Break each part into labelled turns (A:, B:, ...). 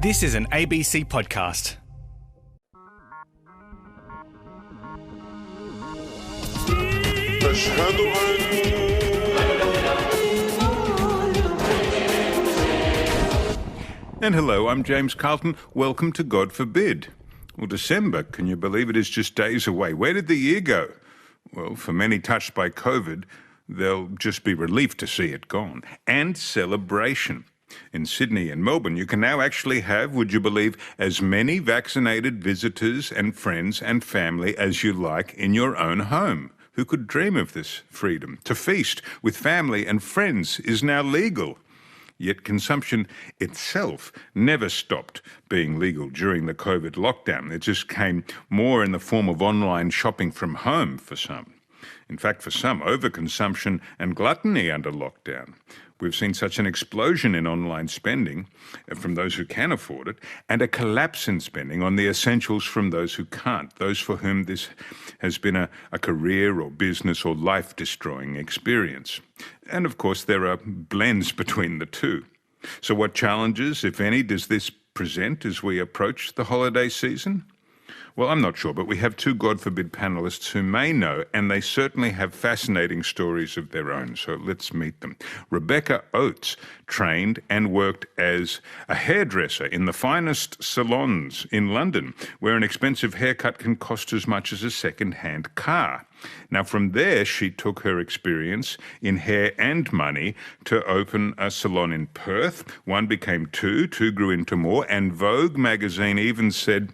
A: This is an ABC podcast.
B: And hello, I'm James Carlton. Welcome to God Forbid. Well, December, can you believe it, is just days away. Where did the year go? Well, for many touched by COVID, they'll just be relieved to see it gone. And celebration. In Sydney and Melbourne, you can now actually have, would you believe, as many vaccinated visitors and friends and family as you like in your own home. Who could dream of this freedom? To feast with family and friends is now legal. Yet consumption itself never stopped being legal during the COVID lockdown. It just came more in the form of online shopping from home for some. In fact, for some, overconsumption and gluttony under lockdown. We've seen such an explosion in online spending from those who can afford it, and a collapse in spending on the essentials from those who can't, those for whom this has been a career or business or life-destroying experience. And of course, there are blends between the two. So what challenges, if any, does this present as we approach the holiday season? Well, I'm not sure, but we have two God Forbid panellists who may know, and they certainly have fascinating stories of their own, so let's meet them. Rebecca Oates trained and worked as a hairdresser in the finest salons in London, where an expensive haircut can cost as much as a second-hand car. Now, from there, she took her experience in hair and money to open a salon in Perth. One became two grew into more, and Vogue magazine even said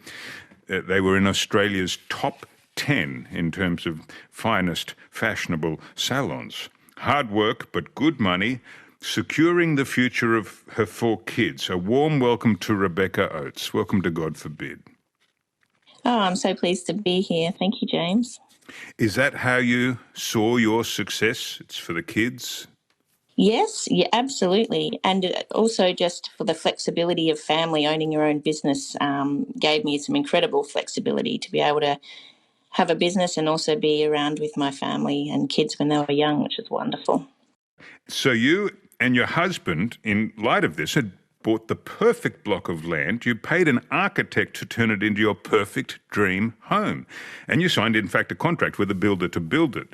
B: they were in Australia's top 10 in terms of finest fashionable salons. Hard work, but good money, securing the future of her 4 kids. A warm welcome to Rebecca Oates. Welcome to God Forbid.
C: Oh, I'm so pleased to be here. Thank you, James.
B: Is that how you saw your success? It's for the kids?
C: Yes, yeah, absolutely. And also just for the flexibility of family, owning your own business gave me some incredible flexibility to be able to have a business and also be around with my family and kids when they were young, which is wonderful.
B: So you and your husband, in light of this, had bought the perfect block of land. You paid an architect to turn it into your perfect dream home. And you signed, in fact, a contract with a builder to build it.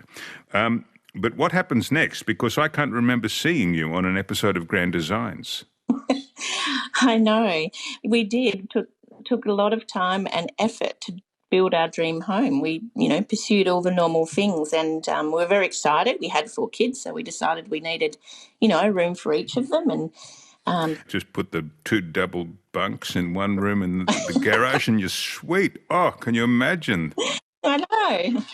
B: But what happens next? Because I can't remember seeing you on an episode of Grand Designs.
C: I know. We did. Took a lot of time and effort to build our dream home. We, pursued all the normal things, and we were very excited. We had 4 kids, so we decided we needed, a room for each of them. And
B: just put the 2 double bunks in one room in the garage and you're sweet. Oh, can you imagine?
C: I know.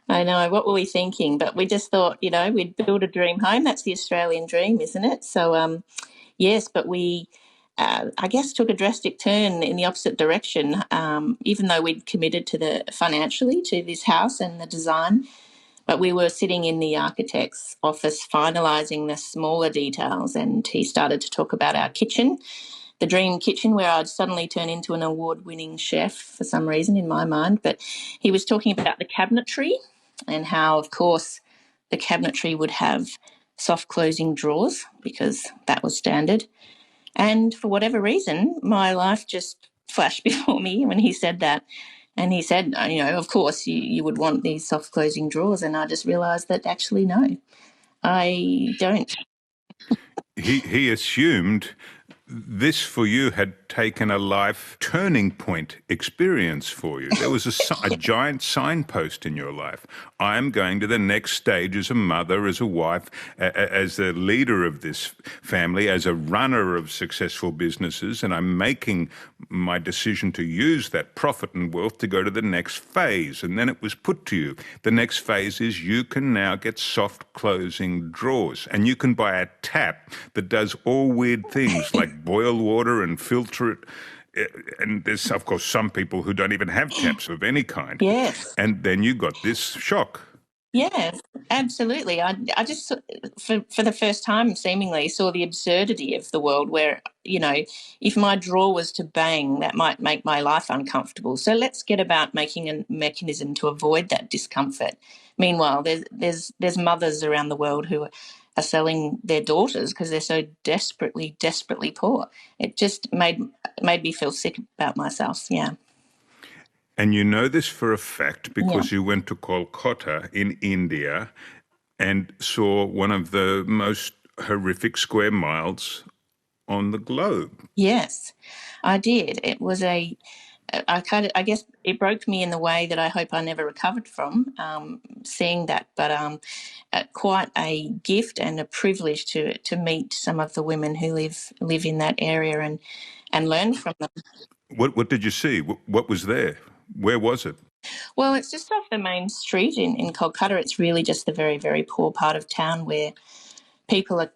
C: I know. What were we thinking? But we just thought, we'd build a dream home. That's the Australian dream, isn't it? So, yes, but we, I guess, took a drastic turn in the opposite direction. Even though we'd committed to financially to this house and the design, but we were sitting in the architect's office finalising the smaller details, and he started to talk about our kitchen, the dream kitchen, where I'd suddenly turn into an award-winning chef for some reason in my mind. But he was talking about the cabinetry and how, of course, the cabinetry would have soft closing drawers because that was standard. And for whatever reason, my life just flashed before me when he said that. And he said, of course, you would want these soft closing drawers. And I just realised that actually, no, I don't.
B: He assumed this for you had taken a life turning point experience for you. There was a giant signpost in your life. I'm going to the next stage as a mother, as a wife, as the leader of this family, as a runner of successful businesses, and I'm making my decision to use that profit and wealth to go to the next phase. And then it was put to you. The next phase is you can now get soft closing drawers, and you can buy a tap that does all weird things like boil water and filter it. And there's, of course, some people who don't even have taps of any kind.
C: Yes.
B: And then you got this shock.
C: Yes, absolutely. I just, for the first time, seemingly saw the absurdity of the world where, if my drawer was to bang, that might make my life uncomfortable. So let's get about making a mechanism to avoid that discomfort. Meanwhile, there's mothers around the world who are selling their daughters because they're so desperately poor. It just made me feel sick about myself. Yeah.
B: And you know this for a fact because
C: Yeah.
B: you went to Kolkata in India and saw one of the most horrific square miles on the globe.
C: Yes, I did. It was I guess it broke me in the way that I hope I never recovered from, seeing that. But quite a gift and a privilege to meet some of the women who live in that area and learn from them.
B: What did you see? What was there? Where was it?
C: Well, it's just off the main street in Kolkata. It's really just the very, very poor part of town where people are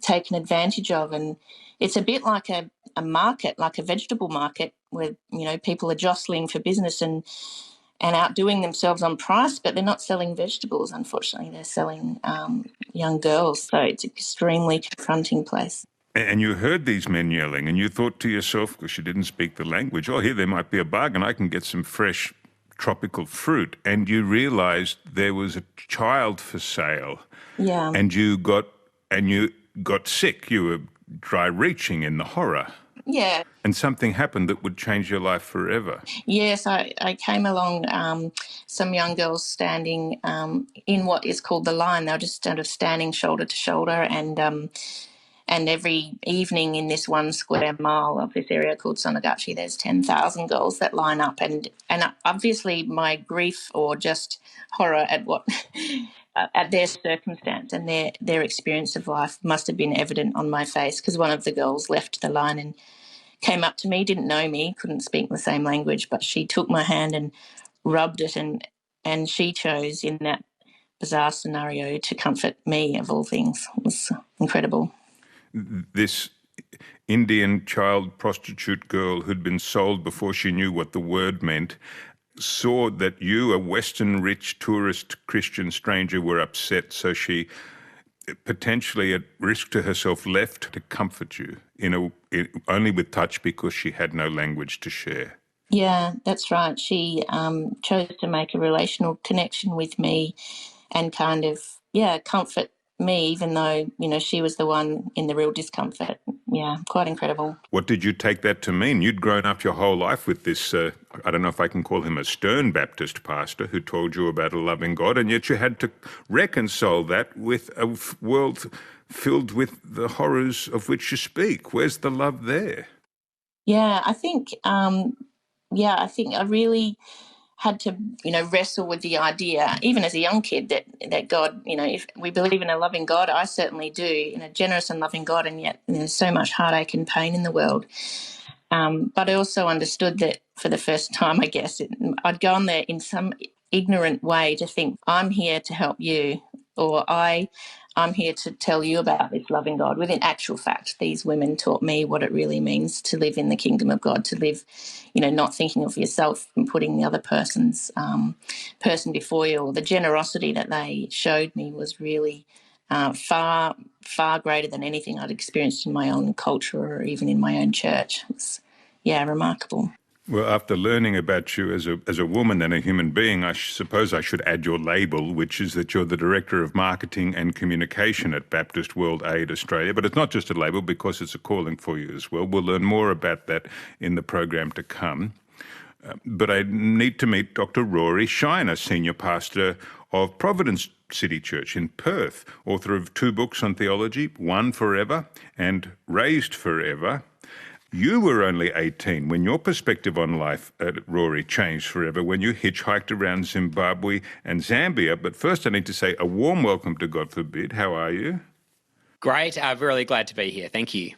C: taken advantage of, and it's a bit like a market, like a vegetable market, where people are jostling for business and outdoing themselves on price, but they're not selling vegetables. Unfortunately, they're selling young girls. So it's an extremely confronting place.
B: And you heard these men yelling, and you thought to yourself, because you didn't speak the language, oh, here there might be a bargain. I can get some fresh tropical fruit. And you realised there was a child for sale.
C: Yeah.
B: And you got sick. You were dry reaching in the horror.
C: Yeah.
B: And something happened that would change your life forever.
C: Yes, I came along some young girls standing in what is called the line. They were just sort of standing shoulder to shoulder, and every evening in this 1 square mile of this area called Sonagachi, there's 10,000 girls that line up. And obviously my grief or just horror at what at their circumstance and their experience of life must have been evident on my face, because one of the girls left the line and came up to me, didn't know me, couldn't speak the same language, but she took my hand and rubbed it, and she chose in that bizarre scenario to comfort me, of all things. It was incredible.
B: This Indian child prostitute girl who'd been sold before she knew what the word meant saw that you, a Western rich tourist Christian stranger, were upset, so she potentially at risk to herself left to comfort you only with touch because she had no language to share.
C: Yeah, that's right. She chose to make a relational connection with me and kind of, comfort me, even though, she was the one in the real discomfort. Yeah, quite incredible.
B: What did you take that to mean? You'd grown up your whole life with this, I don't know if I can call him a stern Baptist pastor who told you about a loving God, and yet you had to reconcile that with a world filled with the horrors of which you speak. Where's the love there?
C: Yeah, I think I really had to, wrestle with the idea, even as a young kid, that God, if we believe in a loving God, I certainly do, in a generous and loving God, and yet there's so much heartache and pain in the world. But I also understood that for the first time, I guess, I'd gone there in some ignorant way to think, I'm here to help you, or I'm here to tell you about this loving God. When in actual fact, these women taught me what it really means to live in the kingdom of God, to live, not thinking of yourself and putting the other person's person before you. Or the generosity that they showed me was really far, far greater than anything I'd experienced in my own culture or even in my own church. It was, remarkable.
B: Well, after learning about you as a woman and a human being, I suppose I should add your label, which is that you're the Director of Marketing and Communication at Baptist World Aid Australia. But it's not just a label, because it's a calling for you as well. We'll learn more about that in the program to come. But I need to meet Dr. Rory Shiner, Senior Pastor of Providence City Church in Perth, author of 2 books on theology, One Forever and Raised Forever. You were only 18 when your perspective on life, Rory, changed forever when you hitchhiked around Zimbabwe and Zambia. But first I need to say a warm welcome to God Forbid. How are you?
D: Great. I'm really glad to be here. Thank you.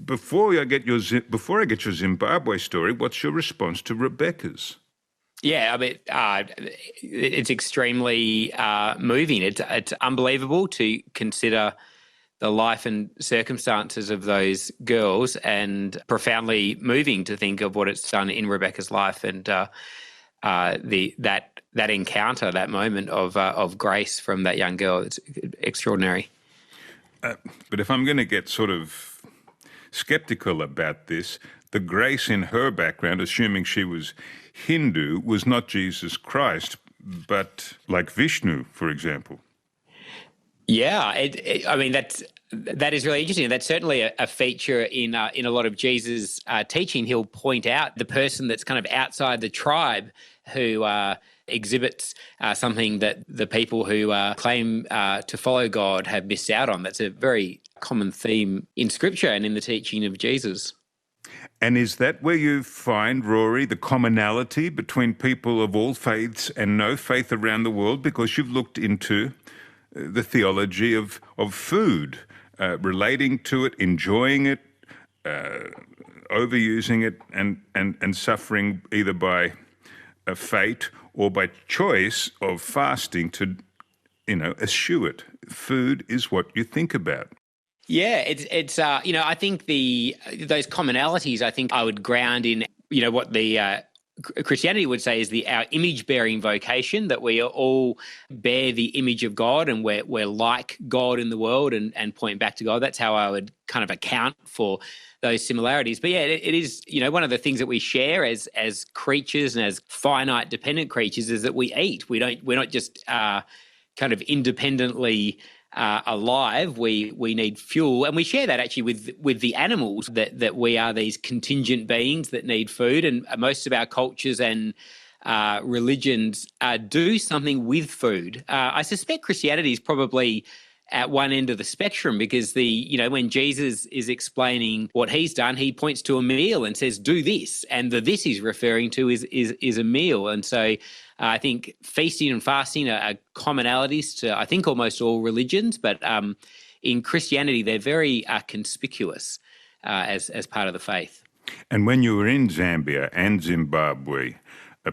B: Before I get your Zimbabwe story, what's your response to Rebecca's?
D: Yeah, I mean, it's extremely moving. It's unbelievable to consider the life and circumstances of those girls, and profoundly moving to think of what it's done in Rebecca's life, and that encounter, that moment of grace from that young girl. It's extraordinary.
B: But if I'm going to get sort of skeptical about this, the grace in her background, assuming she was Hindu, was not Jesus Christ, but like Vishnu, for example.
D: Yeah, I mean that is really interesting. That's certainly a feature in a lot of Jesus' teaching. He'll point out the person that's kind of outside the tribe who exhibits something that the people who claim to follow God have missed out on. That's a very common theme in Scripture and in the teaching of Jesus.
B: And is that where you find, Rory, the commonality between people of all faiths and no faith around the world? Because you've looked into the theology of food, relating to it, enjoying it, overusing it, and suffering either by a fate or by choice of fasting to, eschew it. Food is what you think about.
D: Yeah, it's I think those commonalities, I think I would ground in, what the Christianity would say is our image-bearing vocation, that we all bear the image of God and we're like God in the world and point back to God. That's how I would kind of account for those similarities. But yeah, it is, one of the things that we share as creatures and as finite dependent creatures is that we eat. We're not just kind of independently alive. We need fuel, and we share that actually with the animals, that we are these contingent beings that need food, and most of our cultures and religions do something with food. I suspect Christianity is probably at one end of the spectrum, because when Jesus is explaining what he's done, he points to a meal and says, do this, and the this he's referring to is a meal. And so I think feasting and fasting are commonalities to, I think, almost all religions, but in Christianity they're very conspicuous as part of the faith.
B: And when you were in Zambia and Zimbabwe,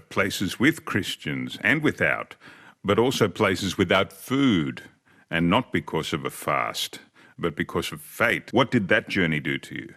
B: places with Christians and without, but also places without food, and not because of a fast, but because of fate. What did that journey do to you?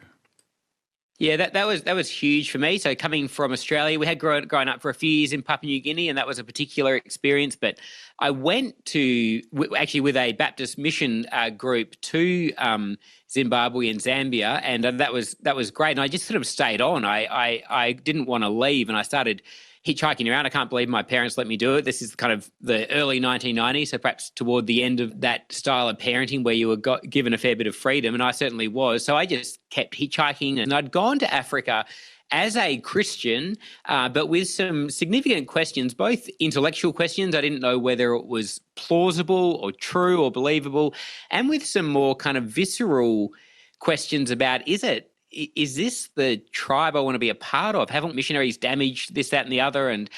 D: Yeah, that was huge for me. So coming from Australia, we had grown up for a few years in Papua New Guinea, and that was a particular experience. But I went to, actually with a Baptist mission group, to Zimbabwe and Zambia, and that was great. And I just sort of stayed on. I didn't want to leave, and I started hitchhiking around. I can't believe my parents let me do it. This is kind of the early 1990s, so perhaps toward the end of that style of parenting where you were given a fair bit of freedom, and I certainly was. So I just kept hitchhiking, and I'd gone to Africa as a Christian, but with some significant questions, both intellectual questions. I didn't know whether it was plausible or true or believable, and with some more kind of visceral questions about, is this the tribe I want to be a part of? Haven't missionaries damaged this, that, and the other? And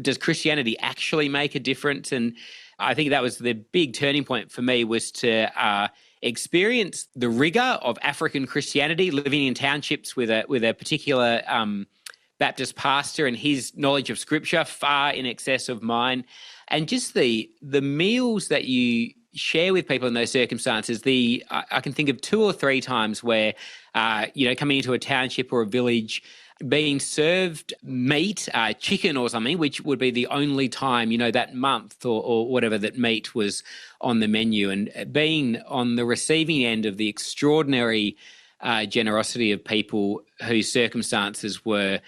D: does Christianity actually make a difference? And I think that was the big turning point for me, was to experience the rigor of African Christianity, living in townships with a particular Baptist pastor, and his knowledge of Scripture far in excess of mine. And just the meals that you share with people in those circumstances. I can think of 2 or 3 times where, coming into a township or a village, being served meat, chicken or something, which would be the only time, that month or whatever, that meat was on the menu, and being on the receiving end of the extraordinary generosity of people whose circumstances were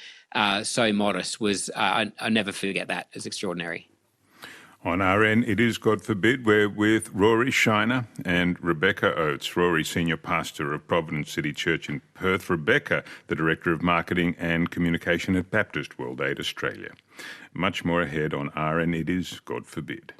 D: so modest was, I'll never forget that. As extraordinary.
B: On our end, it is God Forbid. We're with Rory Shiner and Rebecca Oates. Rory, Senior Pastor of Providence City Church in Perth. Rebecca, the Director of Marketing and Communication at Baptist World Aid Australia. Much more ahead on our end, it is God Forbid.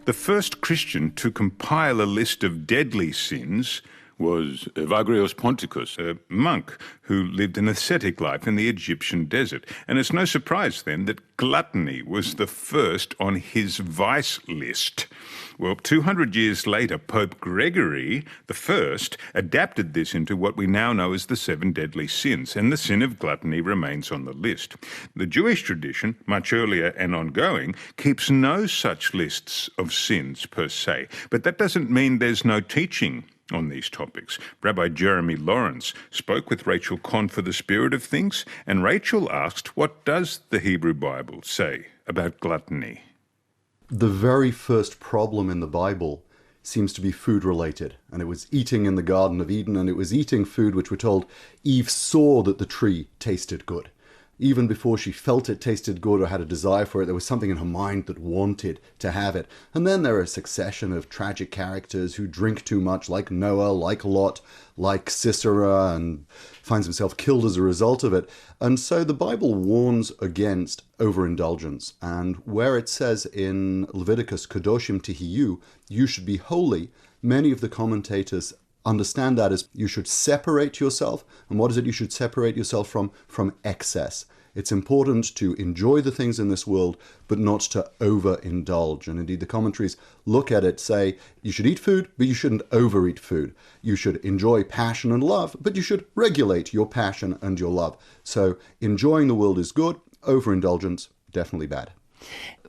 B: The first Christian to compile a list of deadly sins was Evagrios Ponticus, a monk who lived an ascetic life in the Egyptian desert. And it's no surprise then that gluttony was the first on his vice list. Well, 200 years later, Pope Gregory I adapted this into what we now know as the 7 deadly sins, and the sin of gluttony remains on the list. The Jewish tradition, much earlier and ongoing, keeps no such lists of sins per se, but that doesn't mean there's no teaching on these topics. Rabbi Jeremy Lawrence spoke with Rachel Conn for The Spirit of Things, and Rachel asked, what does the Hebrew Bible say about gluttony?
E: The very first problem in the Bible seems to be food-related, and it was eating in the Garden of Eden, and it was eating food which we're told Eve saw that the tree tasted good. Even before she felt it tasted good or had a desire for it, there was something in her mind that wanted to have it. And then there are a succession of tragic characters who drink too much, like Noah, like Lot, like Sisera, and finds himself killed as a result of it. And so the Bible warns against overindulgence. And where it says in Leviticus, Kadoshim Tihiyu, you should be holy, many of the commentators understand that as you should separate yourself. And what is it you should separate yourself from? From excess. It's important to enjoy the things in this world, but not to overindulge. And indeed, the commentaries look at it, say, you should eat food, but you shouldn't overeat food. You should enjoy passion and love, but you should regulate your passion and your love. So enjoying the world is good. Overindulgence, definitely bad.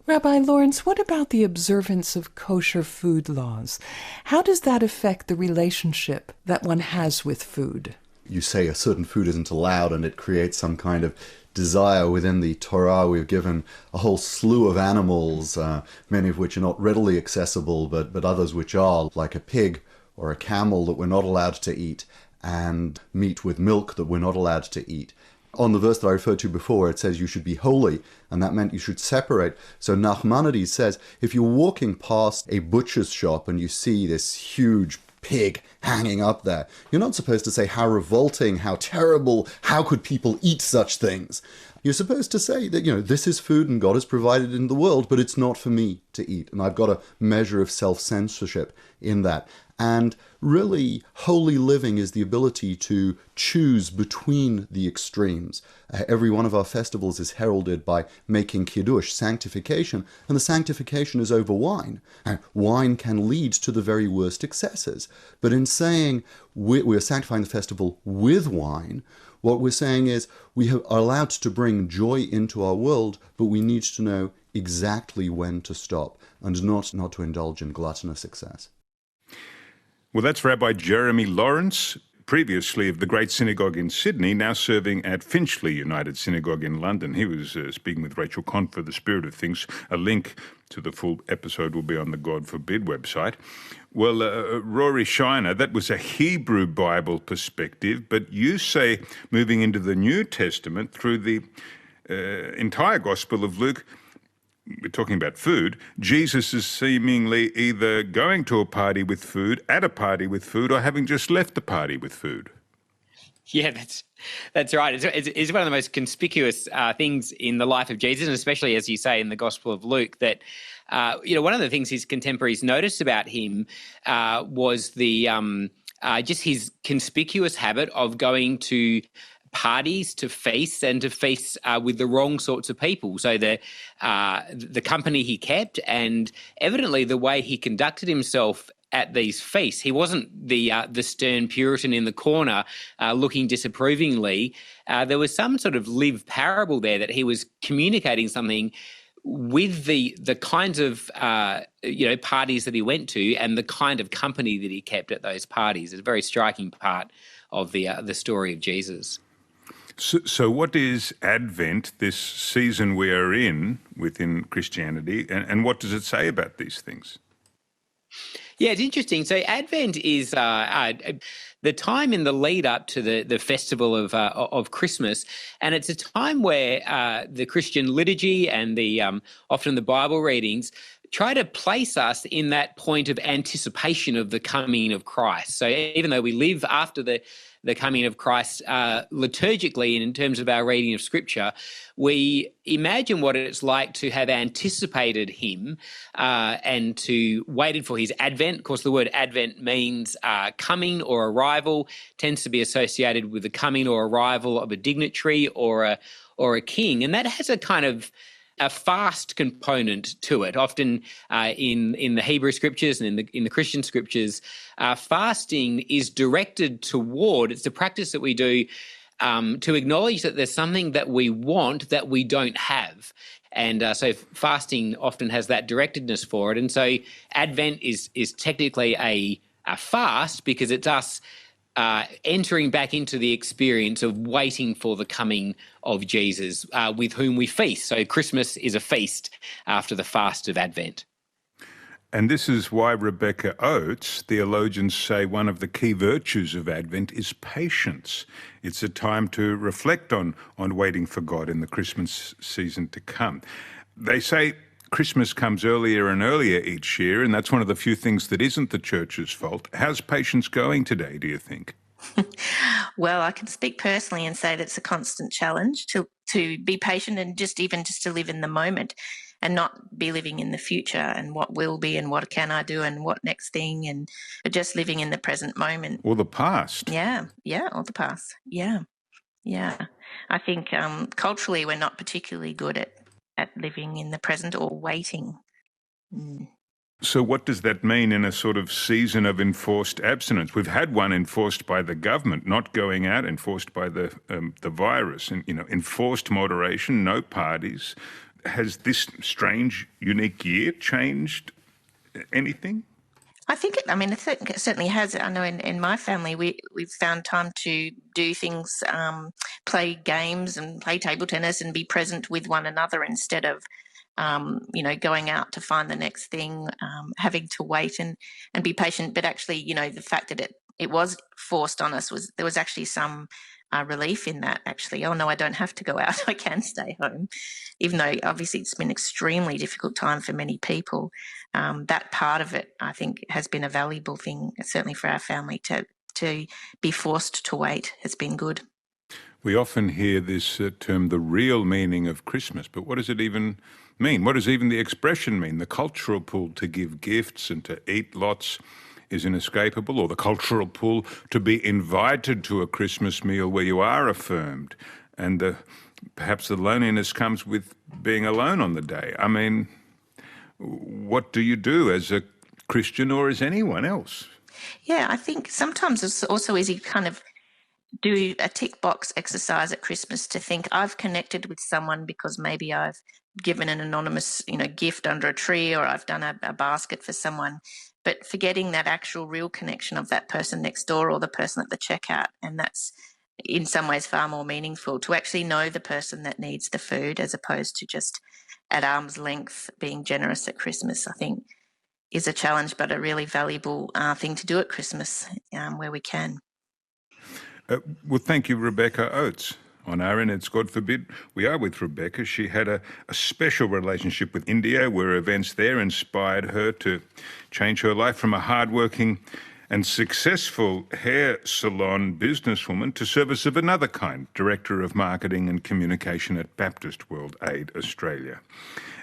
F: Rabbi Lawrence, what about the observance of kosher food laws? How does that affect the relationship that one has with food?
E: You say a certain food isn't allowed and it creates some kind of desire within the Torah. We've given a whole slew of animals, many of which are not readily accessible, but others which are, like a pig or a camel that we're not allowed to eat, and meat with milk that we're not allowed to eat. On the verse that I referred to before, it says you should be holy, and that meant you should separate. So Nachmanides says, if you're walking past a butcher's shop and you see this huge pig hanging up there, you're not supposed to say, how revolting, how terrible, how could people eat such things? You're supposed to say that, this is food and God has provided it in the world, but it's not for me to eat. And I've got a measure of self-censorship in that. And really, holy living is the ability to choose between the extremes. Every one of our festivals is heralded by making kiddush, sanctification, and the sanctification is over wine. And wine can lead to the very worst excesses. But in saying we're sanctifying the festival with wine, what we're saying is we are allowed to bring joy into our world, but we need to know exactly when to stop and not to indulge in gluttonous excess.
B: Well, that's Rabbi Jeremy Lawrence, previously of the Great Synagogue in Sydney, now serving at Finchley United Synagogue in London. He was speaking with Rachel Conn for The Spirit of Things. A link to the full episode will be on the God Forbid website. Well, Rory Shiner, that was a Hebrew Bible perspective, but you say moving into the New Testament through the entire Gospel of Luke, we're talking about food, Jesus is seemingly either going to a party with food, at a party with food, or having just left the party with food.
D: Yeah, that's right. It's one of the most conspicuous things in the life of Jesus, and especially, as you say, in the Gospel of Luke, that one of the things his contemporaries noticed about him was the just his conspicuous habit of going to parties, to feasts, and to feasts with the wrong sorts of people. So the company he kept, and evidently the way he conducted himself at these feasts. He wasn't the stern Puritan in the corner looking disapprovingly. There was some sort of lived parable there that he was communicating something with the kinds of parties that he went to and the kind of company that he kept at those parties. It's a very striking part of the story of Jesus.
B: So what is Advent, this season we are in within Christianity, and what does it say about these things?
D: Yeah, it's interesting. So Advent is the time in the lead up to the festival of Christmas, and it's a time where the Christian liturgy and the often the Bible readings try to place us in that point of anticipation of the coming of Christ. So even though we live after the coming of Christ liturgically and in terms of our reading of Scripture, we imagine what it's like to have anticipated him and to waited for his advent. Of course, the word advent means coming or arrival, tends to be associated with the coming or arrival of a dignitary or a king, and that has a kind of a fast component to it. Often in the Hebrew scriptures and in the Christian scriptures, fasting is directed toward, it's the practice that we do to acknowledge that there's something that we want that we don't have. And so fasting often has that directedness for it. And so Advent is technically fast, because it's us entering back into the experience of waiting for the coming of Jesus, with whom we feast. So Christmas is a feast after the fast of Advent.
B: And this is why Rebecca Oates, theologians say one of the key virtues of Advent is patience. It's a time to reflect on waiting for God in the Christmas season to come. They say Christmas comes earlier and earlier each year, and that's one of the few things that isn't the church's fault. How's patience going today, do you think?
C: Well, I can speak personally and say that it's a constant challenge to be patient and just to live in the moment and not be living in the future and what will be and what can I do and what next thing, and just living in the present moment.
B: Or the past.
C: Yeah, or the past. Yeah. I think culturally we're not particularly good at living in the present or waiting.
B: So what does that mean in a sort of season of enforced abstinence? We've had one enforced by the government, not going out, enforced by the virus, and enforced moderation, no parties. Has this strange, unique year changed anything?
C: I think it certainly has. I know in my family we've found time to do things, play games and play table tennis and be present with one another instead of going out to find the next thing, having to wait and be patient. But actually, the fact that it was forced on us there was actually some relief in that, actually. Oh, no, I don't have to go out. I can stay home, even though obviously it's been an extremely difficult time for many people. That part of it, I think, has been a valuable thing, certainly for our family, to be forced to wait has been good.
B: We often hear this term, the real meaning of Christmas, but what does it even mean? What does even the expression mean? The cultural pull to give gifts and to eat lots is inescapable, or the cultural pull to be invited to a Christmas meal where you are affirmed, and perhaps the loneliness comes with being alone on the day. I mean, what do you do as a Christian or as anyone else?
C: Yeah, I think sometimes it's also easy to kind of do a tick box exercise at Christmas to think I've connected with someone because maybe I've given an anonymous, gift under a tree, or I've done a basket for someone, but forgetting that actual real connection of that person next door or the person at the checkout. And that's in some ways far more meaningful, to actually know the person that needs the food as opposed to just at arm's length being generous at Christmas, I think is a challenge, but a really valuable thing to do at Christmas where we can.
B: Well, thank you, Rebecca Oates. On our end, it's God forbid. We are with Rebecca. She had a special relationship with India, where events there inspired her to change her life from a hardworking and successful hair salon businesswoman to service of another kind, Director of Marketing and Communication at Baptist World Aid Australia.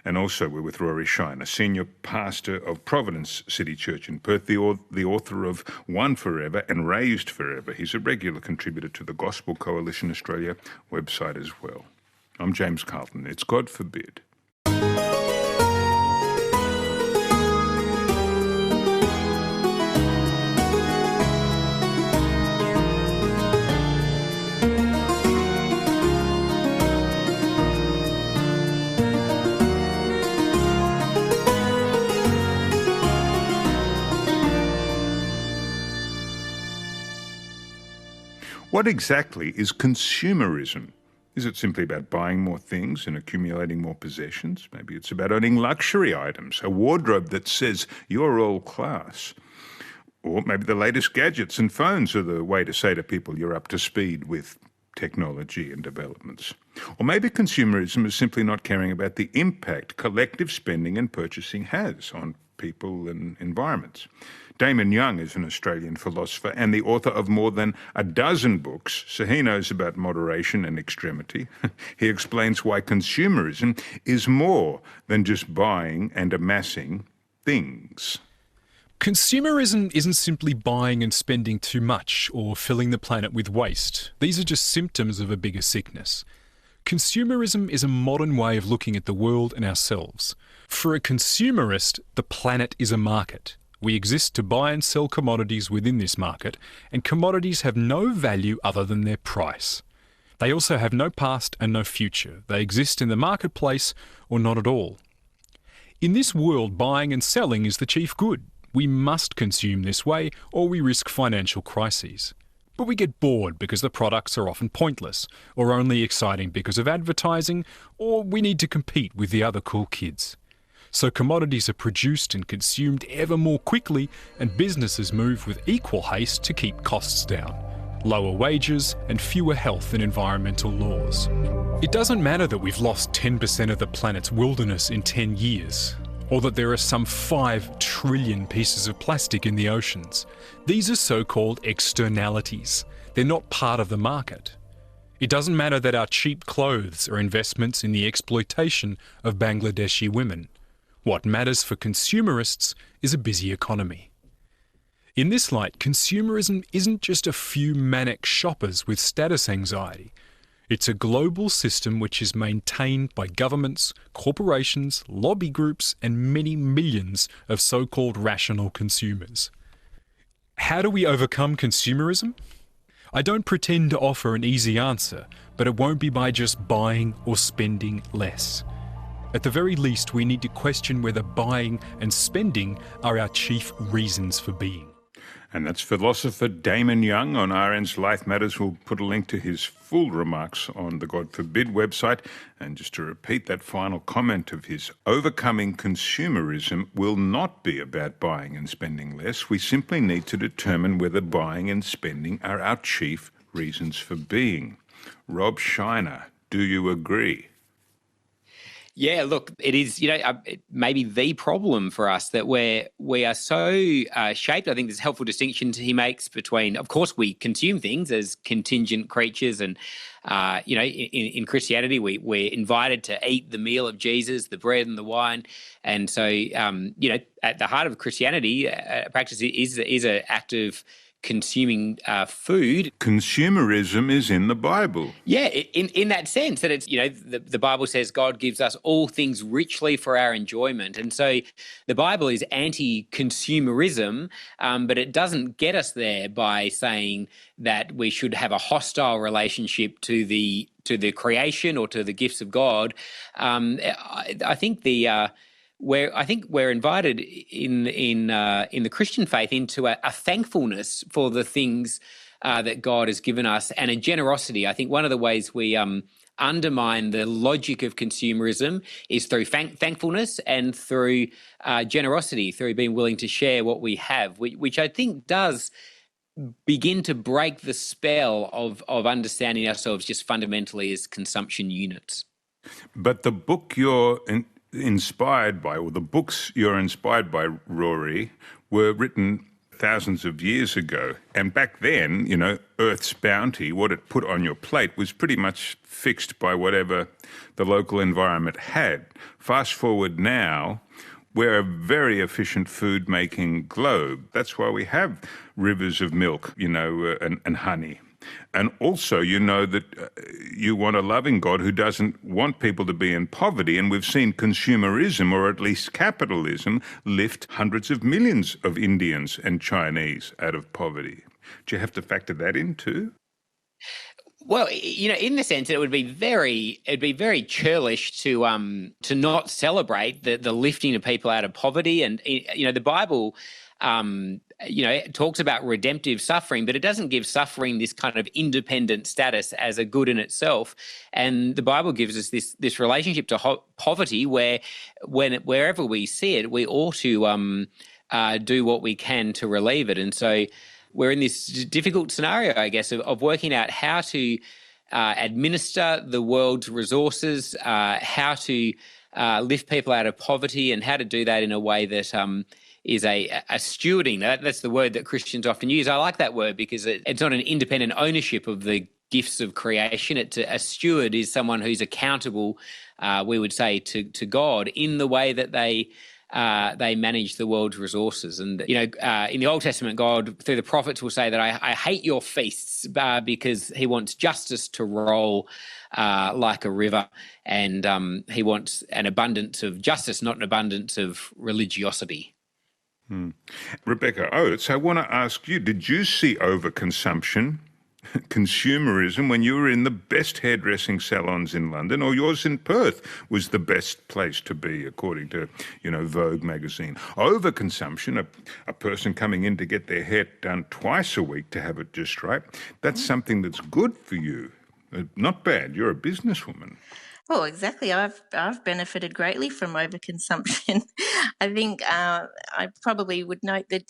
B: And also we're with Rory Shine, a senior pastor of Providence City Church in Perth, the author of One Forever and Raised Forever. He's a regular contributor to the Gospel Coalition Australia website as well. I'm James Carlton. It's God forbid. What exactly is consumerism? Is it simply about buying more things and accumulating more possessions? Maybe it's about owning luxury items, a wardrobe that says you're all class. Or maybe the latest gadgets and phones are the way to say to people you're up to speed with technology and developments. Or maybe consumerism is simply not caring about the impact collective spending and purchasing has on people and environments. Damon Young is an Australian philosopher and the author of more than a dozen books, so he knows about moderation and extremity. He explains why consumerism is more than just buying and amassing things.
G: Consumerism isn't simply buying and spending too much or filling the planet with waste. These are just symptoms of a bigger sickness. Consumerism is a modern way of looking at the world and ourselves. For a consumerist, the planet is a market. We exist to buy and sell commodities within this market, and commodities have no value other than their price. They also have no past and no future. They exist in the marketplace or not at all. In this world, buying and selling is the chief good. We must consume this way or we risk financial crises. But we get bored because the products are often pointless, or only exciting because of advertising, or we need to compete with the other cool kids. So commodities are produced and consumed ever more quickly, and businesses move with equal haste to keep costs down. Lower wages and fewer health and environmental laws. It doesn't matter that we've lost 10% of the planet's wilderness in 10 years, or that there are some 5 trillion pieces of plastic in the oceans. These are so-called externalities. They're not part of the market. It doesn't matter that our cheap clothes are investments in the exploitation of Bangladeshi women. What matters for consumerists is a busy economy. In this light, consumerism isn't just a few manic shoppers with status anxiety. It's a global system which is maintained by governments, corporations, lobby groups, and many millions of so-called rational consumers. How do we overcome consumerism? I don't pretend to offer an easy answer, but it won't be by just buying or spending less. At the very least, we need to question whether buying and spending are our chief reasons for being.
B: And that's philosopher Damon Young on RN's Life Matters. We'll put a link to his full remarks on the God Forbid website. And just to repeat that final comment of his, overcoming consumerism will not be about buying and spending less. We simply need to determine whether buying and spending are our chief reasons for being. Rob Shiner, do you agree?
D: Yeah, look, it is, maybe the problem for us that we are so shaped. I think there's helpful distinctions he makes between, of course, we consume things as contingent creatures, and in Christianity we're invited to eat the meal of Jesus, the bread and the wine, and so at the heart of Christianity, practice is an act of consuming food.
B: Consumerism is in the Bible.
D: Yeah, in that sense that it's, the Bible says God gives us all things richly for our enjoyment. And so the Bible is anti-consumerism, but it doesn't get us there by saying that we should have a hostile relationship to the creation or to the gifts of God. I think we're invited in the Christian faith into a thankfulness for the things that God has given us, and a generosity. I think one of the ways we undermine the logic of consumerism is through thankfulness and through generosity, through being willing to share what we have, which I think does begin to break the spell of understanding ourselves just fundamentally as consumption units.
B: But the book you're inspired by, or the books you're inspired by, Rory, were written thousands of years ago. And back then, Earth's bounty, what it put on your plate, was pretty much fixed by whatever the local environment had. Fast forward now, we're a very efficient food-making globe. That's why we have rivers of milk, and honey. And also, that you want a loving God who doesn't want people to be in poverty. And we've seen consumerism, or at least capitalism, lift hundreds of millions of Indians and Chinese out of poverty. Do you have to factor that in too?
D: Well, in the sense that it would be very churlish to not celebrate the lifting of people out of poverty. And, the Bible, it talks about redemptive suffering, but it doesn't give suffering this kind of independent status as a good in itself. And the Bible gives us this relationship to poverty where wherever we see it, we ought to do what we can to relieve it. And so we're in this difficult scenario, I guess, of working out how to administer the world's resources, how to lift people out of poverty, and how to do that in a way that is a stewarding. That's the word that Christians often use. I like that word because it's not an independent ownership of the gifts of creation. A steward is someone who's accountable, we would say, to God in the way that they manage the world's resources. And, in the Old Testament, God, through the prophets, will say that I hate your feasts because he wants justice to roll like a river, and he wants an abundance of justice, not an abundance of religiosity.
B: Rebecca Oates, I want to ask you, did you see overconsumption consumerism when you were in the best hairdressing salons in London, or yours in Perth was the best place to be, according to, Vogue magazine. Overconsumption, a person coming in to get their hair done twice a week to have it just right, that's something that's good for you. Not bad. You're a businesswoman.
C: Oh, exactly. I've benefited greatly from overconsumption. I think I probably would note that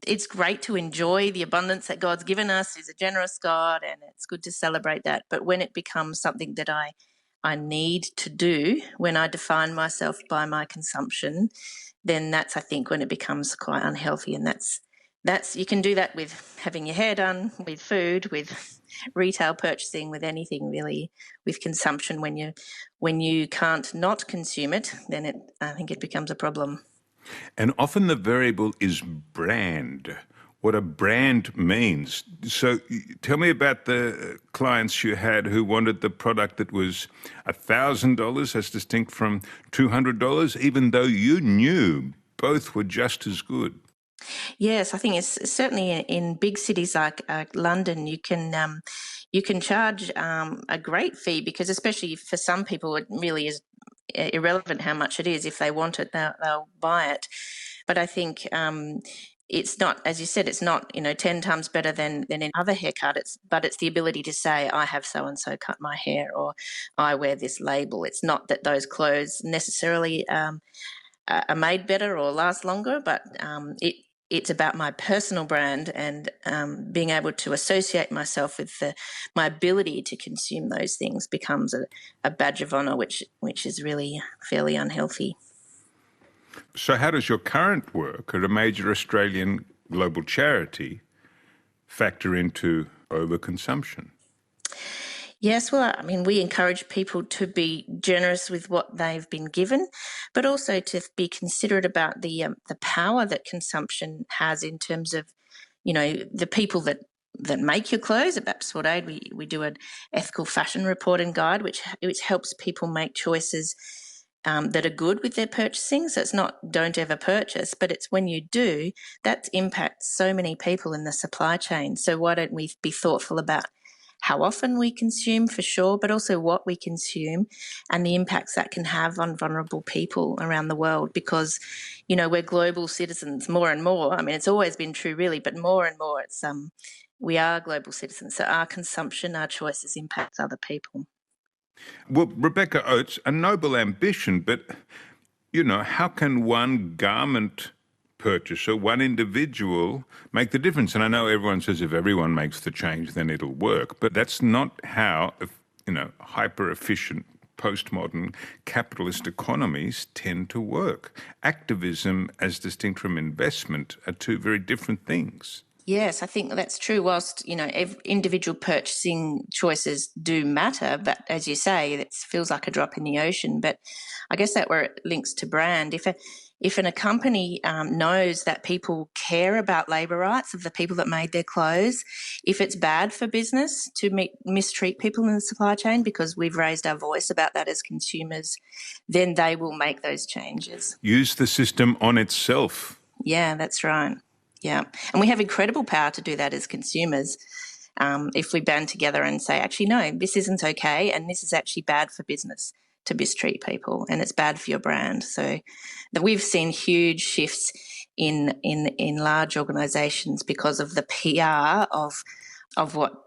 C: it's great to enjoy the abundance that God's given us. He's a generous God, and it's good to celebrate that. But when it becomes something that I need to do, when I define myself by my consumption, then that's, I think, when it becomes quite unhealthy. And that's you can do that with having your hair done, with food, with retail purchasing, with anything really. With consumption, when you can't not consume it, then I think it becomes a problem.
B: And often the variable is brand, what a brand means. So tell me about the clients you had who wanted the product that was $1,000 as distinct from $200, even though you knew both were just as good.
C: Yes, I think it's certainly in big cities like London, you can charge a great fee, because especially for some people it really is irrelevant how much it is. If they want it, they'll buy it. But I think it's not, as you said, it's not 10 times better than any other haircut. But it's the ability to say, I have so and so cut my hair, or I wear this label. It's not that those clothes necessarily are made better or last longer, but it's about my personal brand and being able to associate myself with my ability to consume those things becomes a badge of honour, which is really fairly unhealthy.
B: So how does your current work at a major Australian global charity factor into overconsumption?
C: Yes, well, I mean, we encourage people to be generous with what they've been given, but also to be considerate about the power that consumption has in terms of, the people that make your clothes. At Baptist World Aid, we do an ethical fashion report and guide, which helps people make choices that are good with their purchasing. So it's not don't ever purchase, but it's when you do, that impacts so many people in the supply chain. So why don't we be thoughtful about how often we consume, for sure, but also what we consume and the impacts that can have on vulnerable people around the world, because, we're global citizens more and more. I mean, it's always been true really, but more and more we are global citizens. So our consumption, our choices impacts other people.
B: Well, Rebecca Oates, a noble ambition, but, how can one garment purchaser, one individual, make the difference? And I know everyone says if everyone makes the change, then it'll work. But that's not how, hyper-efficient postmodern capitalist economies tend to work. Activism, as distinct from investment, are two very different things.
C: Yes, I think that's true. Whilst, individual purchasing choices do matter, but as you say, it feels like a drop in the ocean. But I guess that where it links to brand. If a company knows that people care about labour rights of the people that made their clothes, if it's bad for business to mistreat people in the supply chain because we've raised our voice about that as consumers, then they will make those changes.
B: Use the system on itself.
C: Yeah, that's right. Yeah. And we have incredible power to do that as consumers. If we band together and say, actually, no, this isn't okay, and this is actually bad for business to mistreat people, and it's bad for your brand. So that we've seen huge shifts in large organisations because of the PR of what,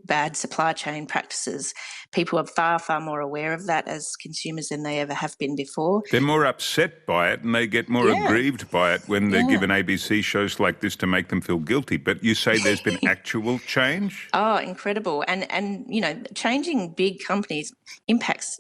C: bad supply chain practices. People are far, far more aware of that as consumers than they ever have been before.
B: They're more upset by it and they get more aggrieved by it when they're given ABC shows like this to make them feel guilty. But you say there's been actual change?
C: Oh, incredible. And changing big companies impacts,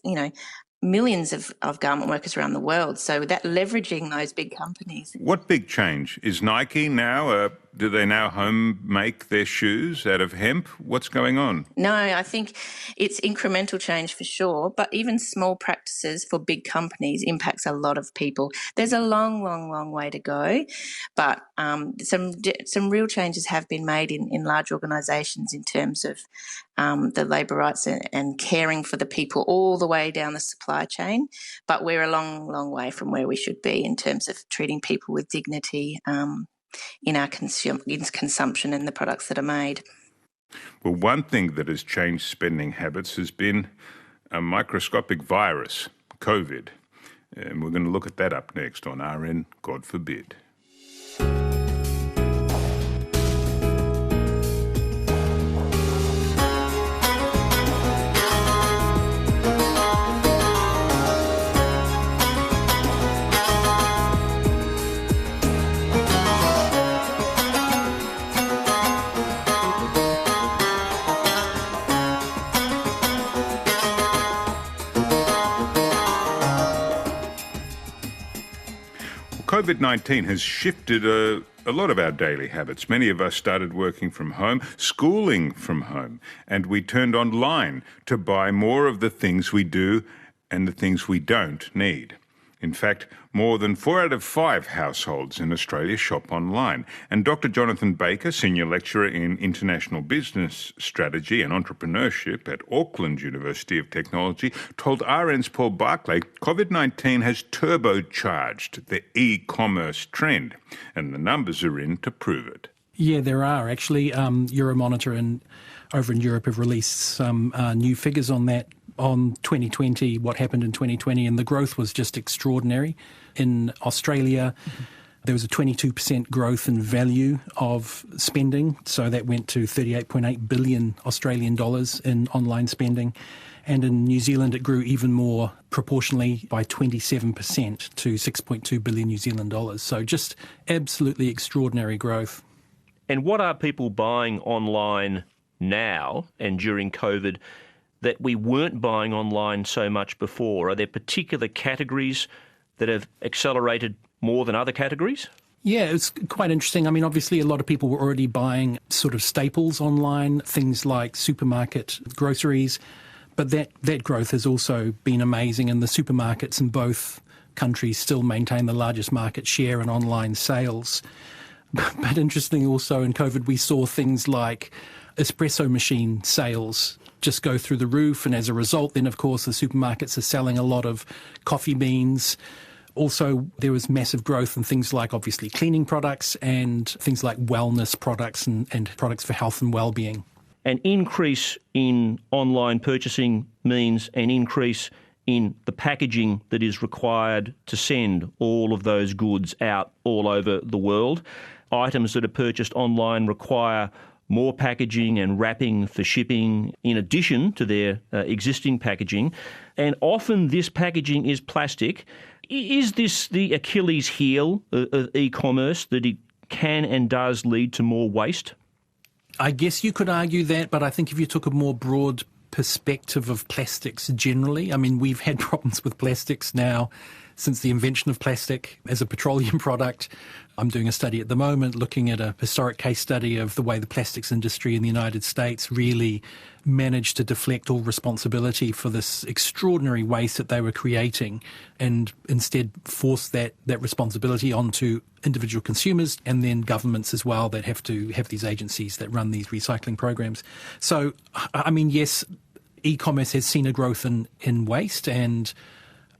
C: millions of garment workers around the world. So that leveraging those big companies.
B: What big change? Is Nike now, do they now home make their shoes out of hemp? What's going on?
C: No, I think it's incremental change for sure, but even small practices for big companies impacts a lot of people. There's a long, long, long way to go, but some real changes have been made in large organisations in terms of the labour rights and caring for the people all the way down the supply chain, but we're a long, long way from where we should be in terms of treating people with dignity in our consumption and the products that are made.
B: Well, one thing that has changed spending habits has been a microscopic virus, COVID. And we're going to look at that up next on RN, God forbid. COVID-19 has shifted a lot of our daily habits. Many of us started working from home, schooling from home, and we turned online to buy more of the things we do and the things we don't need. In fact, more than 4 out of 5 households in Australia shop online. And Dr. Jonathan Baker, Senior Lecturer in International Business Strategy and Entrepreneurship at Auckland University of Technology, told RN's Paul Barclay COVID-19 has turbocharged the e-commerce trend, and the numbers are in to prove it.
H: Yeah, there are actually. Euromonitor over in Europe have released some new figures on that, on 2020, what happened in 2020, and the growth was just extraordinary. In Australia, there was a 22% growth in value of spending, so that went to 38.8 billion Australian dollars in online spending. And in New Zealand, it grew even more proportionally by 27% to 6.2 billion New Zealand dollars. So just absolutely extraordinary growth.
I: And what are people buying online now and during COVID that we weren't buying online so much before? Are there particular categories that have accelerated more than other categories?
H: Yeah, it's quite interesting. I mean, obviously, a lot of people were already buying sort of staples online, things like supermarket groceries, but that growth has also been amazing, and the supermarkets in both countries still maintain the largest market share in online sales. But interesting also in COVID, we saw things like espresso machine sales just go through the roof, and as a result then of course the supermarkets are selling a lot of coffee beans. Also there was massive growth in things like obviously cleaning products and things like wellness products and products for health and well-being.
I: An increase in online purchasing means an increase in the packaging that is required to send all of those goods out all over the world. Items that are purchased online require more packaging and wrapping for shipping in addition to their existing packaging. And often this packaging is plastic. Is this the Achilles heel of e-commerce, that it can and does lead to more waste?
H: I guess you could argue that, but I think if you took a more broad perspective of plastics generally, I mean, we've had problems with plastics now since the invention of plastic as a petroleum product. I'm doing a study at the moment looking at a historic case study of the way the plastics industry in the United States really managed to deflect all responsibility for this extraordinary waste that they were creating and instead force that responsibility onto individual consumers and then governments as well that have to have these agencies that run these recycling programs. So, I mean, yes, e-commerce has seen a growth in waste, and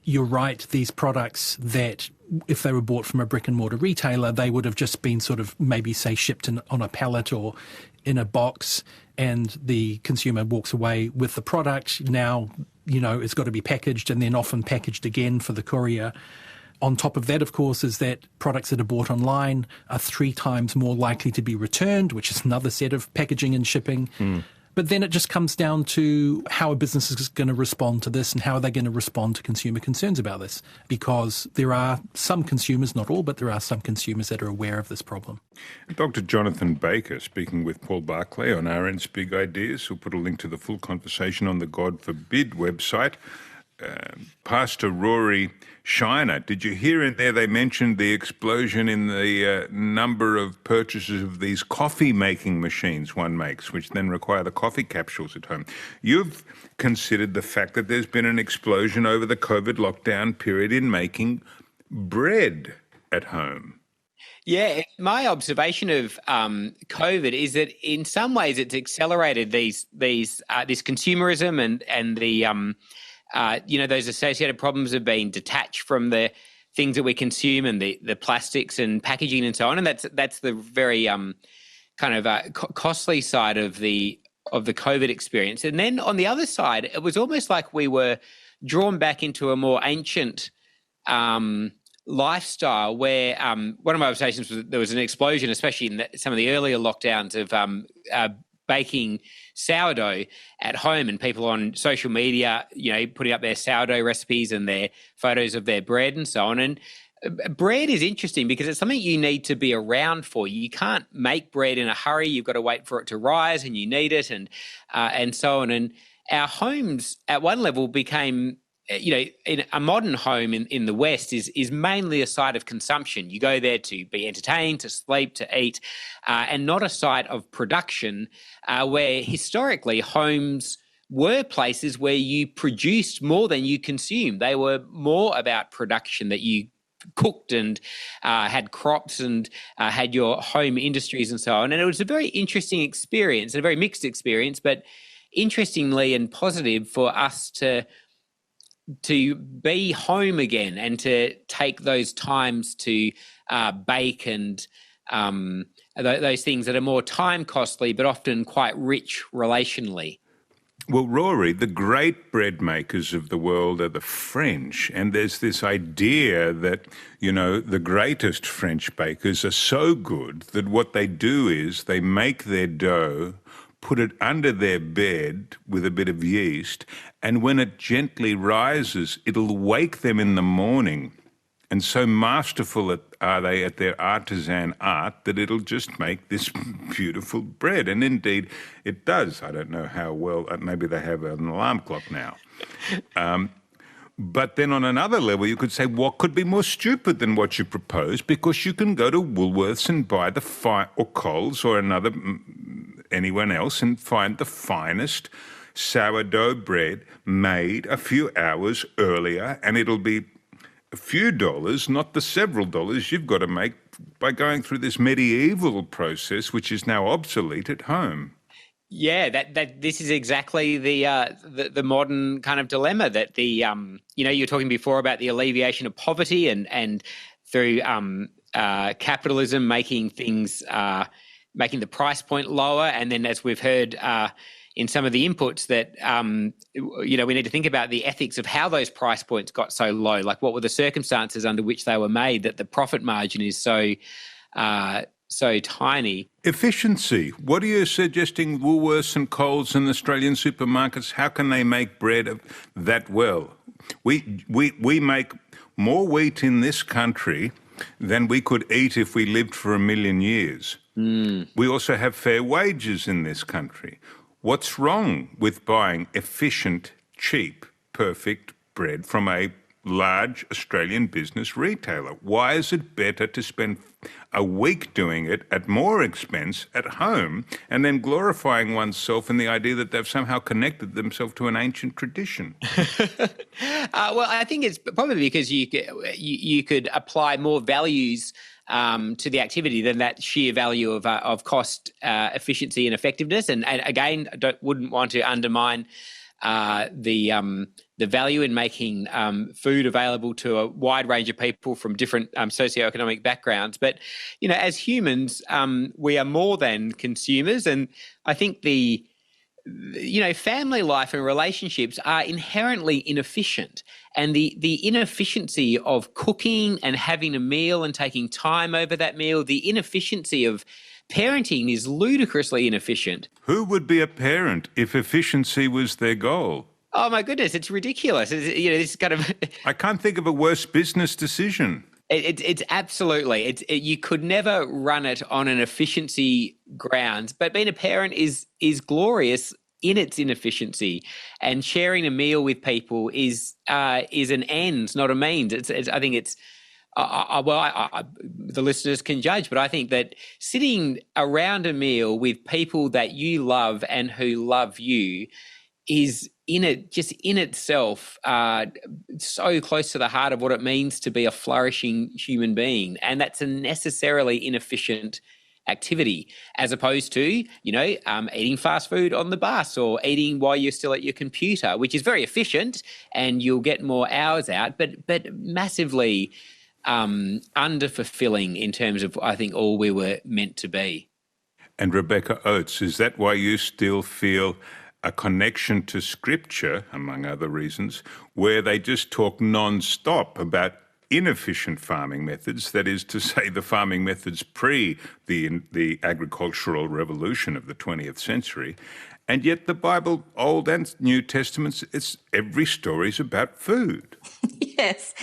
H: you're right, these products that if they were bought from a brick and mortar retailer, they would have just been sort of maybe, say, shipped on a pallet or in a box, and the consumer walks away with the product. Now, you know, it's got to be packaged and then often packaged again for the courier. On top of that, of course, is that products that are bought online are 3 times more likely to be returned, which is another set of packaging and shipping. But then it just comes down to how a business is going to respond to this and how are they going to respond to consumer concerns about this. Because there are some consumers, not all, but there are some consumers that are aware of this problem.
B: Dr. Jonathan Baker speaking with Paul Barclay on RN's Big Ideas. We'll put a link to the full conversation on the God Forbid website. Pastor Rory Shiner, did you hear in there they mentioned the explosion in the number of purchases of these coffee-making machines one makes, which then require the coffee capsules at home? You've considered the fact that there's been an explosion over the COVID lockdown period in making bread at home.
D: Yeah, my observation of COVID is that in some ways it's accelerated this consumerism and the those associated problems of being detached from the things that we consume and the plastics and packaging and so on. And that's the very costly side of the the COVID experience. And then on the other side, it was almost like we were drawn back into a more ancient lifestyle where one of my observations was there was an explosion, especially in some of the earlier lockdowns, of baking sourdough at home, and people on social media, putting up their sourdough recipes and their photos of their bread and so on. And bread is interesting because it's something you need to be around for. You can't make bread in a hurry. You've got to wait for it to rise, and you need it, and so on. And our homes at one level became, in a modern home in the West is mainly a site of consumption. You go there to be entertained, to sleep, to eat, and not a site of production, where historically homes were places where you produced more than you consumed. They were more about production, that you cooked and had crops and had your home industries and so on. And it was a very interesting experience, a very mixed experience, but interestingly and positive for us to be home again and to take those times to bake and those things that are more time costly but often quite rich relationally.
B: Well, Rory, the great bread makers of the world are the French, and there's this idea that, the greatest French bakers are so good that what they do is they make their dough, put it under their bed with a bit of yeast, and when it gently rises, it'll wake them in the morning. And so masterful are they at their artisan art that it'll just make this beautiful bread. And indeed, it does. I don't know how well, maybe they have an alarm clock now. But then on another level, you could say, what could be more stupid than what you propose? Because you can go to Woolworths and buy or Coles or anyone else and find the finest sourdough bread made a few hours earlier, and it'll be a few dollars, not the several dollars you've got to make by going through this medieval process, which is now obsolete at home.
D: Yeah, that this is exactly the modern kind of dilemma that you were talking before about the alleviation of poverty and through capitalism making things making the price point lower, and then as we've heard in some of the inputs that we need to think about the ethics of how those price points got so low. Like, what were the circumstances under which they were made that the profit margin is so tiny?
B: Efficiency. What are you suggesting? Woolworths and Coles and Australian supermarkets, how can they make bread that well? We make more wheat in this country than we could eat if we lived for 1 million years. We also have fair wages in this country. What's wrong with buying efficient, cheap, perfect bread from a large Australian business retailer? Why is it better to spend a week doing it at more expense at home and then glorifying oneself in the idea that they've somehow connected themselves to an ancient tradition?
D: Well, I think it's probably because you could apply more values to the activity than that sheer value of cost, efficiency, and effectiveness. And again, wouldn't want to undermine the value in making food available to a wide range of people from different socioeconomic backgrounds. But as humans, we are more than consumers, and I think family life and relationships are inherently inefficient. And the inefficiency of cooking and having a meal and taking time over that meal, the inefficiency of parenting is ludicrously inefficient.
B: Who would be a parent if efficiency was their goal?
D: Oh my goodness, it's ridiculous. This kind of
B: I can't think of a worse business decision.
D: It's absolutely. You could never run it on an efficiency grounds, but being a parent is glorious in its inefficiency, and sharing a meal with people is an end, not a means. I think it's the listeners can judge, but I think that sitting around a meal with people that you love and who love you is in itself so close to the heart of what it means to be a flourishing human being, and that's a necessarily inefficient activity, as opposed to eating fast food on the bus or eating while you're still at your computer, which is very efficient and you'll get more hours out, but massively underfulfilling in terms of, I think, all we were meant to be.
B: And Rebecca Oates, is that why you still feel a connection to Scripture, among other reasons, where they just talk non-stop about inefficient farming methods, that is to say the farming methods pre the agricultural revolution of the 20th century, and yet the Bible, Old and New Testaments, every story is about food.
C: Yes.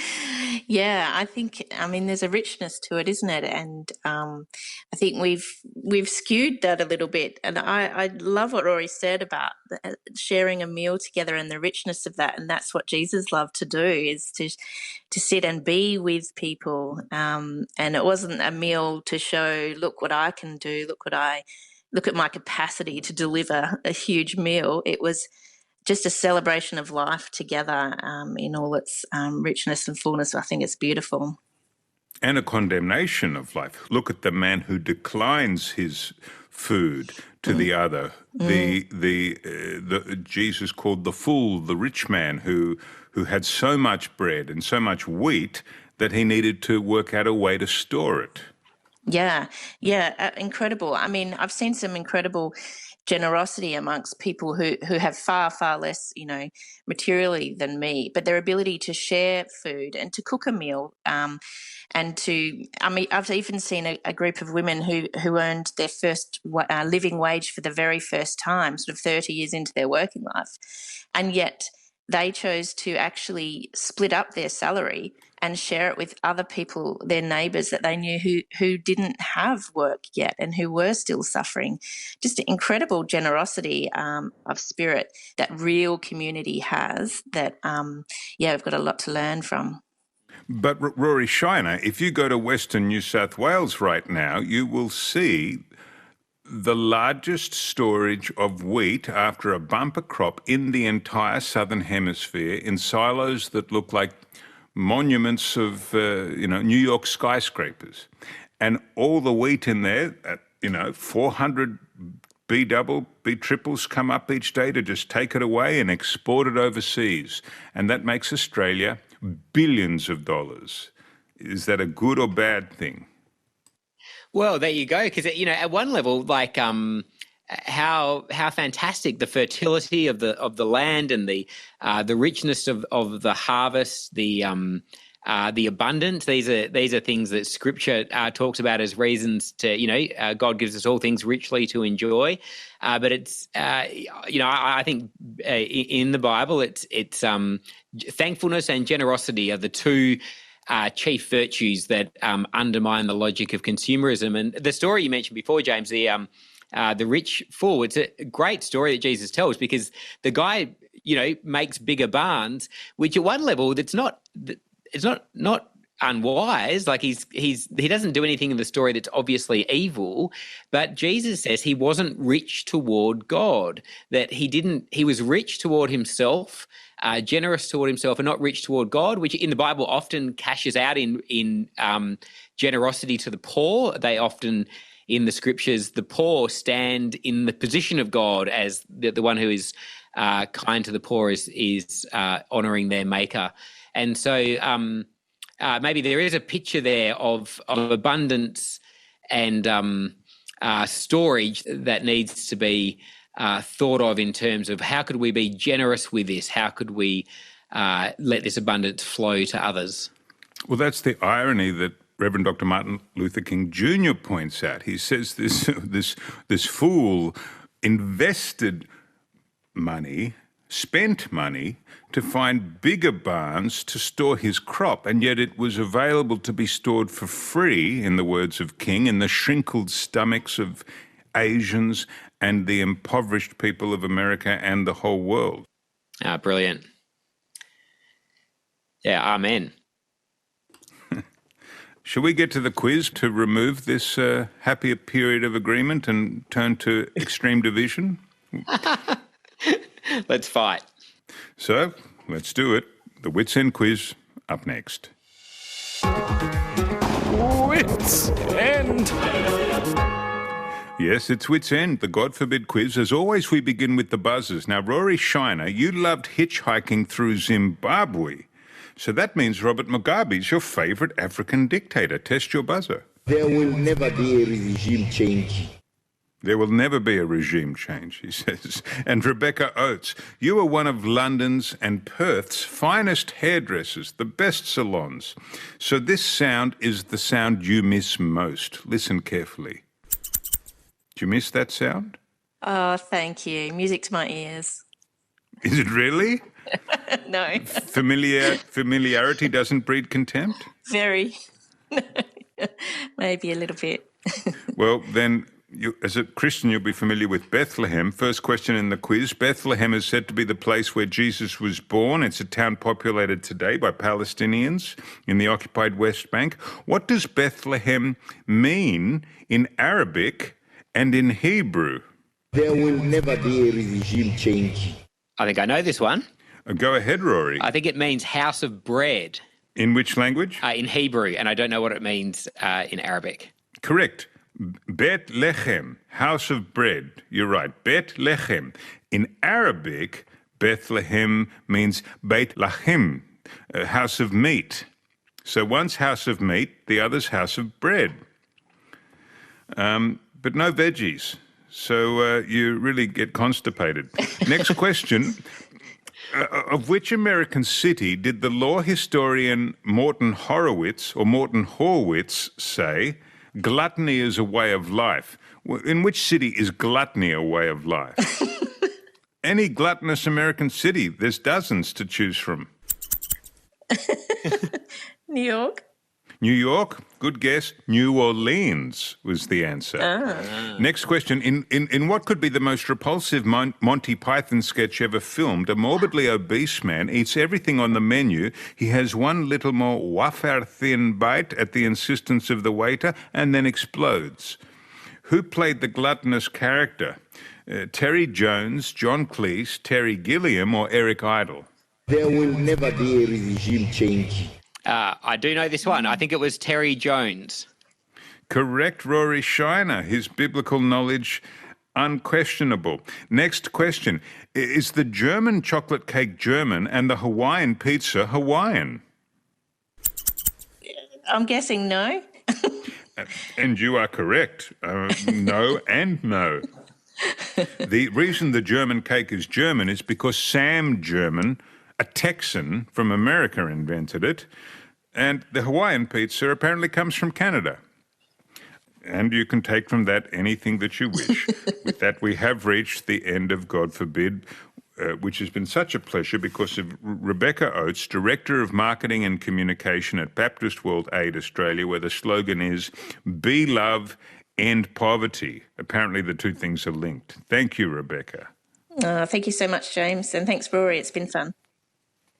C: Yeah, I mean, there's a richness to it, isn't it? And I think we've skewed that a little bit. And I love what Rory said about sharing a meal together and the richness of that. And that's what Jesus loved to do, is to sit and be with people. And it wasn't a meal to show, look what I can do, look at my capacity to deliver a huge meal. It was just a celebration of life together in all its richness and fullness. I think it's beautiful.
B: And a condemnation of life. Look at the man who declines his food to the other. The Jesus called the fool, the rich man who had so much bread and so much wheat that he needed to work out a way to store it.
C: Yeah, incredible. I mean, I've seen some incredible generosity amongst people who have far, far less, materially than me, but their ability to share food and to cook a meal, I've even seen a group of women who earned their first living wage for the very first time, sort of 30 years into their working life, and yet they chose to actually split up their salary and share it with other people, their neighbours that they knew who didn't have work yet and who were still suffering. Just incredible generosity of spirit that real community has that, we've got a lot to learn from.
B: But Rory Shiner, if you go to Western New South Wales right now, you will see the largest storage of wheat after a bumper crop in the entire Southern Hemisphere in silos that look like monuments of, New York skyscrapers. And all the wheat in there, 400 B triples come up each day to just take it away and export it overseas. And that makes Australia billions of dollars. Is that a good or bad thing?
D: Well, there you go. Because, at one level, like how fantastic the fertility of the land and the richness of the harvest, the abundance. These are things that Scripture talks about as reasons to, God gives us all things richly to enjoy. But it's, I think in the Bible, it's thankfulness and generosity are the two chief virtues that undermine the logic of consumerism. And the story you mentioned before, James, the rich fool, it's a great story that Jesus tells, because the guy, makes bigger barns, which at one level it's not unwise. Like he doesn't do anything in the story that's obviously evil, but Jesus says he wasn't rich toward God, that he was rich toward himself, generous toward himself, and not rich toward God, which in the Bible often cashes out in generosity to the poor. They often, in the Scriptures, the poor stand in the position of God as the one who is kind to the poor is honouring their maker. And so maybe there is a picture there of abundance and storage that needs to be thought of in terms of how could we be generous with this? How could we let this abundance flow to others?
B: Well, that's the irony that Reverend Dr. Martin Luther King Jr. points out. He says this fool invested money, spent money to find bigger barns to store his crop, and yet it was available to be stored for free, in the words of King, in the shrinkled stomachs of Asians and the impoverished people of America and the whole world.
D: Brilliant. Yeah, amen.
B: Shall we get to the quiz to remove this happier period of agreement and turn to extreme division?
D: Let's fight.
B: So, let's do it. The Wits End quiz up next.
G: Wits End!
B: Yes, it's Wits End, the God forbid quiz. As always, we begin with the buzzers. Now, Rory Shiner, you loved hitchhiking through Zimbabwe. So that means Robert Mugabe's your favourite African dictator. Test your buzzer.
J: There will never be a regime change.
B: There will never be a regime change, he says. And Rebecca Oates, you are one of London's and Perth's finest hairdressers, the best salons. So this sound is the sound you miss most. Listen carefully. Do you miss that sound?
C: Oh, thank you. Music to my ears.
B: Is it really?
C: No.
B: Familiarity doesn't breed contempt?
C: Very. Maybe a little bit.
B: Well, then, as a Christian, you'll be familiar with Bethlehem. First question in the quiz. Bethlehem is said to be the place where Jesus was born. It's a town populated today by Palestinians in the occupied West Bank. What does Bethlehem mean in Arabic and in Hebrew?
J: There will never be a regime change.
D: I think I know this one.
B: Go ahead, Rory.
D: I think it means house of bread.
B: In which language?
D: In Hebrew, and I don't know what it means in Arabic.
B: Correct. Bet Lechem, house of bread. You're right. Bet Lechem. In Arabic, Bethlehem means Beit Lachem, house of meat. So one's house of meat, the other's house of bread. But no veggies. So you really get constipated. Next question. Of which American city did the law historian Morton Horowitz say, gluttony is a way of life? In which city is gluttony a way of life? Any gluttonous American city. There's dozens to choose from.
C: New York?
B: New York? Good guess. New Orleans was the answer. Next question. In what could be the most repulsive Monty Python sketch ever filmed, a morbidly obese man eats everything on the menu. He has one little more wafer-thin bite at the insistence of the waiter and then explodes. Who played the gluttonous character? Terry Jones, John Cleese, Terry Gilliam, or Eric Idle?
J: There will never be a regime change.
D: I do know this one. I think it was Terry Jones.
B: Correct, Rory Shiner. His biblical knowledge unquestionable. Next question. Is the German chocolate cake German and the Hawaiian pizza Hawaiian?
C: I'm guessing no.
B: And you are correct. No and no. The reason the German cake is German is because Sam German, a Texan from America, invented it, and the Hawaiian pizza apparently comes from Canada. And you can take from that anything that you wish. With that, we have reached the end of God Forbid, which has been such a pleasure because of Rebecca Oates, Director of Marketing and Communication at Baptist World Aid Australia, where the slogan is, Be Love, End Poverty. Apparently the two things are linked. Thank you, Rebecca.
C: Thank you so much, James, and thanks, Rory. It's been fun.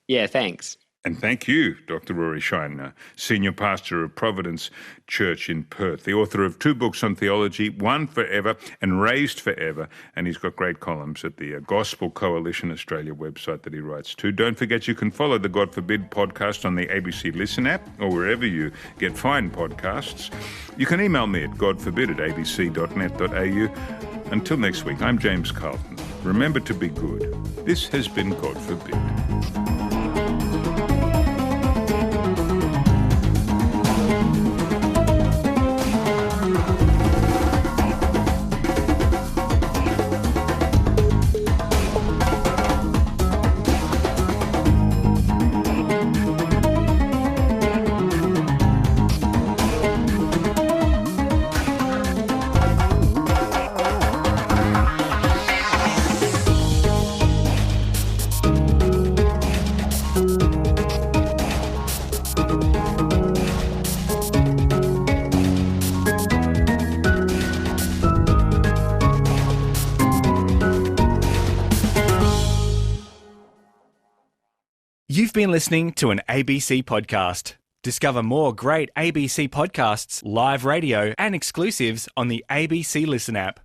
D: Yeah, thanks.
B: And thank you, Dr. Rory Shiner, Senior Pastor of Providence Church in Perth, the author of 2 books on theology, One Forever and Raised Forever, and he's got great columns at the Gospel Coalition Australia website that he writes to. Don't forget you can follow the God Forbid podcast on the ABC Listen app or wherever you get fine podcasts. You can email me at godforbid@abc.net.au. Until next week, I'm James Carlton. Remember to be good. This has been God Forbid.
A: You've been listening to an ABC podcast. Discover more great ABC podcasts, live radio, and exclusives on the ABC Listen app.